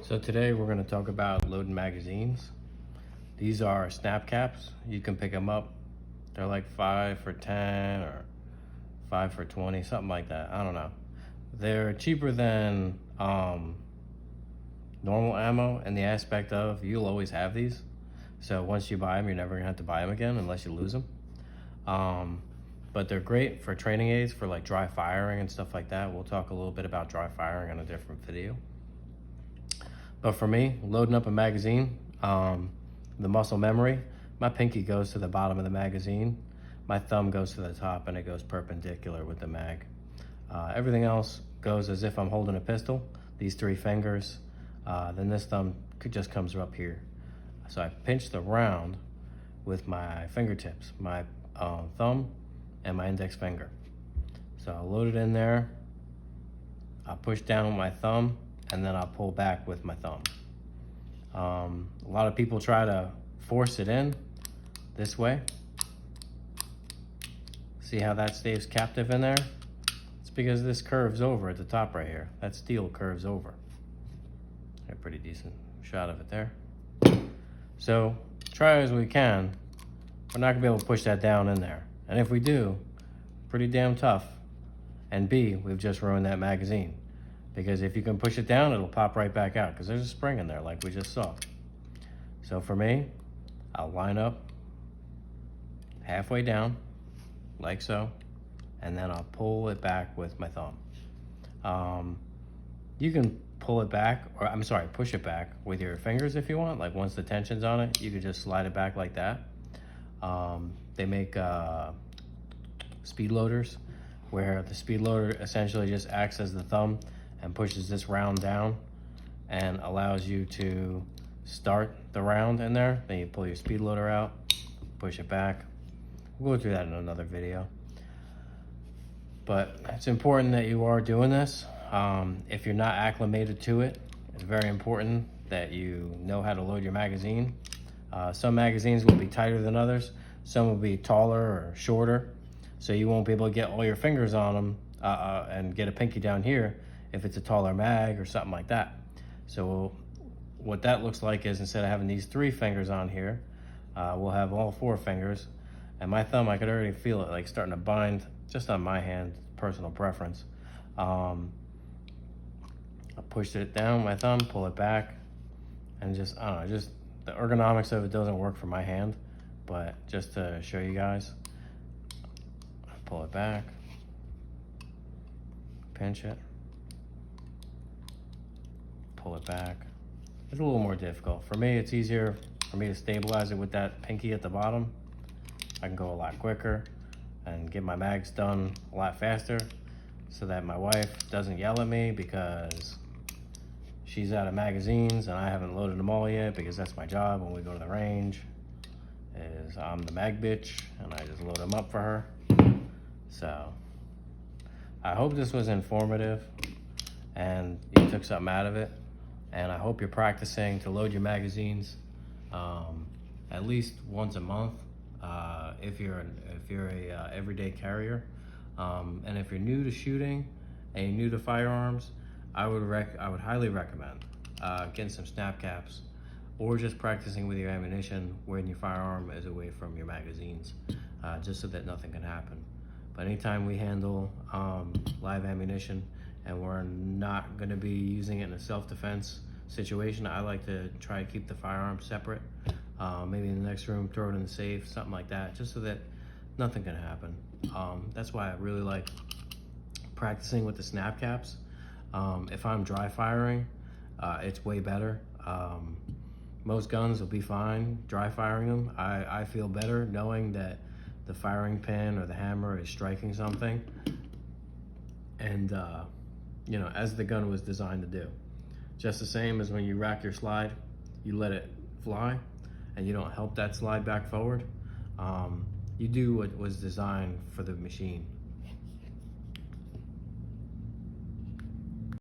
So today we're going to talk about loading magazines. These are snap caps. You can pick them up. They're like 5 for 10 or 5 for 20, something like that. I don't know. They're cheaper than normal ammo in the aspect of you'll always have these. So once you buy them, you're never going to have to buy them again unless you lose them. But they're great for training aids for like dry firing and stuff like that. We'll talk a little bit about dry firing on a different video. But for me, loading up a magazine, the muscle memory, my pinky goes to the bottom of the magazine, my thumb goes to the top, and it goes perpendicular with the mag. Everything else goes as if I'm holding a pistol, these 3 fingers, then this thumb just comes up here. So I pinch the round with my fingertips, my thumb and my index finger. So I'll load it in there, I'll push down with my thumb, and then I'll pull back with my thumb. A lot of people try to force it in this way. See how that stays captive in there? It's because this curves over at the top right here. That steel curves over. A pretty decent shot of it there. So try as we can, we're not gonna be able to push that down in there. And if we do, pretty damn tough. And B, we've just ruined that magazine. Because if you can push it down, it'll pop right back out because there's a spring in there like we just saw. So for me, I'll line up halfway down, like so, and then I'll pull it back with my thumb. You can pull it back, or I'm sorry, push it back with your fingers if you want. Like once the tension's on it, you could just slide it back like that. They make speed loaders where the speed loader essentially just acts as the thumb and pushes this round down and allows you to start the round in there. Then you pull your speed loader out, push it back. We'll go through that in another video. But it's important that you are doing this. If you're not acclimated to it, it's very important that you know how to load your magazine. Some magazines will be tighter than others. Some will be taller or shorter. So you won't be able to get all your fingers on them and get a pinky down here if it's a taller mag or something like that. So what that looks like is instead of having these 3 fingers on here, we'll have all 4 fingers. And my thumb, I could already feel it like starting to bind just on my hand, personal preference. I pushed it down, my thumb, pull it back, and just, I don't know, just the ergonomics of it doesn't work for my hand, but just to show you guys, pull it back, pinch it, pull it back. It's a little more difficult. For me, it's easier for me to stabilize it with that pinky at the bottom. I can go a lot quicker and get my mags done a lot faster so that my wife doesn't yell at me because she's out of magazines and I haven't loaded them all yet, because that's my job when we go to the range, is I'm the mag bitch and I just load them up for her. So I hope this was informative and you took something out of it. And I hope you're practicing to load your magazines at least once a month if you're a everyday carrier. And if you're new to shooting and you're new to firearms, I would highly recommend getting some snap caps or just practicing with your ammunition when your firearm is away from your magazines, just so that nothing can happen. But anytime we handle live ammunition and we're not going to be using it in a self-defense situation, I like to try to keep the firearm separate. Maybe in the next room, throw it in the safe, something like that, just so that nothing can happen. That's why I really like practicing with the snap caps. If I'm dry firing, it's way better. Most guns will be fine dry firing them. I feel better knowing that the firing pin or the hammer is striking something, and you know, as the gun was designed to do. Just the same as when you rack your slide, you let it fly and you don't help that slide back forward. You do what was designed for the machine.